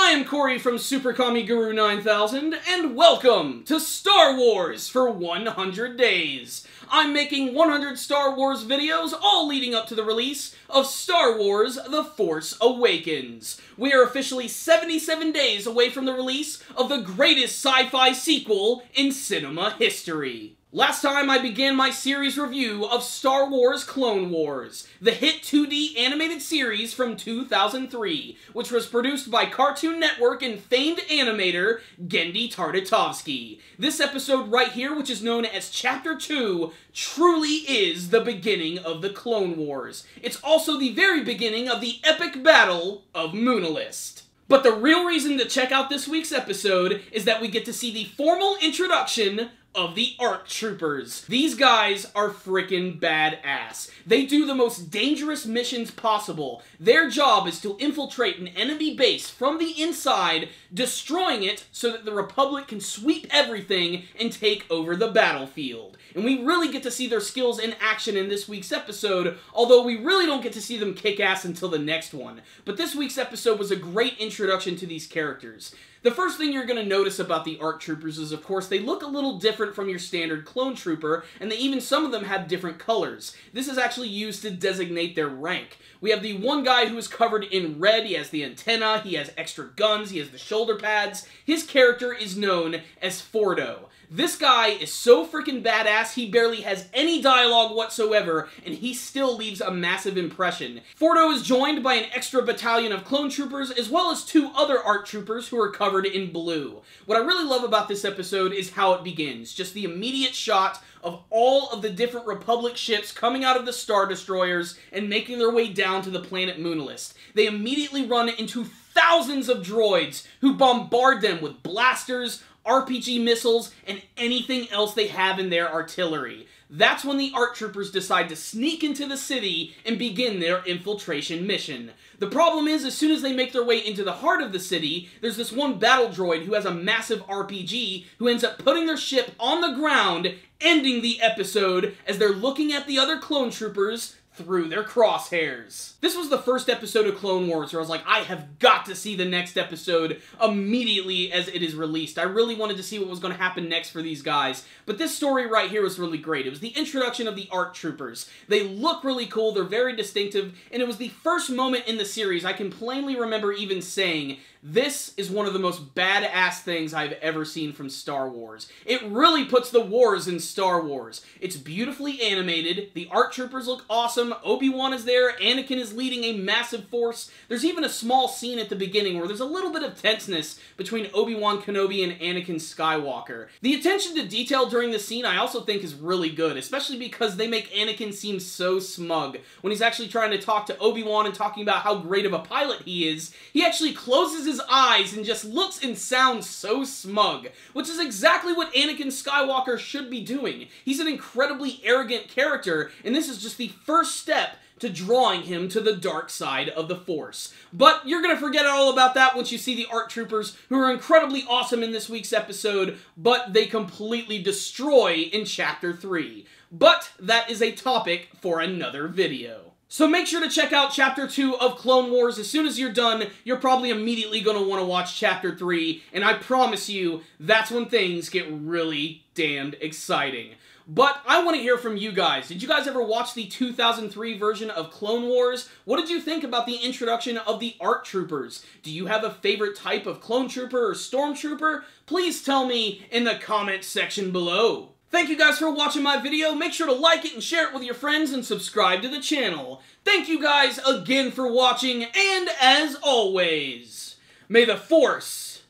I am Corey from Super Kami Guru 9000, and welcome to Star Wars for 100 days. I'm making 100 Star Wars videos, all leading up to the release of Star Wars The Force Awakens. We are officially 77 days away from the release of the greatest sci-fi sequel in cinema history. Last time I began my series review of Star Wars Clone Wars, the hit 2D animated series from 2003, which was produced by Cartoon Network and famed animator Genndy Tartakovsky. This episode right here, which is known as Chapter 2, truly is the beginning of the Clone Wars. It's also the very beginning of the epic battle of Moonalist. But the real reason to check out this week's episode is that we get to see the formal introduction of the ARC Troopers. These guys are freaking badass. They do the most dangerous missions possible. Their job is to infiltrate an enemy base from the inside, destroying it so that the Republic can sweep everything and take over the battlefield. And we really get to see their skills in action in this week's episode, although we really don't get to see them kick ass until the next one. But this week's episode was a great introduction to these characters. The first thing you're going to notice about the ARC Troopers is, of course, they look a little different from your standard clone trooper, and some of them have different colors. This is actually used to designate their rank. We have the one guy who is covered in red. He has the antenna, he has extra guns, he has the shoulder pads. His character is known as Fordo. This guy is so freaking badass, he barely has any dialogue whatsoever, and he still leaves a massive impression. Fordo is joined by an extra battalion of clone troopers, as well as two other ARC troopers who are covered in blue. What I really love about this episode is how it begins. Just the immediate shot of all of the different Republic ships coming out of the Star Destroyers and making their way down to the planet Moonalist. They immediately run into thousands of droids who bombard them with blasters, RPG missiles, and anything else they have in their artillery. That's when the ARC Troopers decide to sneak into the city and begin their infiltration mission. The problem is, as soon as they make their way into the heart of the city, there's this one battle droid who has a massive RPG who ends up putting their ship on the ground, ending the episode as they're looking at the other clone troopers through their crosshairs. This was the first episode of Clone Wars where I was like, I have got to see the next episode immediately as it is released. I really wanted to see what was going to happen next for these guys. But this story right here was really great. It was the introduction of the ARC Troopers. They look really cool, they're very distinctive, and it was the first moment in the series I can plainly remember even saying, this is one of the most badass things I've ever seen from Star Wars. It really puts the wars in Star Wars. It's beautifully animated, the ARC Troopers look awesome, Obi-Wan is there, Anakin is leading a massive force. There's even a small scene at the beginning where there's a little bit of tenseness between Obi-Wan Kenobi and Anakin Skywalker. The attention to detail during the scene I also think is really good, especially because they make Anakin seem so smug. When he's actually trying to talk to Obi-Wan and talking about how great of a pilot he is, he actually closes his eyes and just looks and sounds so smug, which is exactly what Anakin Skywalker should be doing. He's an incredibly arrogant character, and this is just the first step to drawing him to the dark side of the Force. But you're gonna forget all about that once you see the ARC Troopers, who are incredibly awesome in this week's episode, but they completely destroy in Chapter 3. But that is a topic for another video. So make sure to check out Chapter 2 of Clone Wars. As soon as you're done, you're probably immediately going to want to watch Chapter 3, and I promise you, that's when things get really damned exciting. But I want to hear from you guys. Did you guys ever watch the 2003 version of Clone Wars? What did you think about the introduction of the ARC Troopers? Do you have a favorite type of clone trooper or stormtrooper? Please tell me in the comments section below. Thank you guys for watching my video. Make sure to like it and share it with your friends and subscribe to the channel. Thank you guys again for watching, and as always, may the Force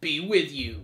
be with you.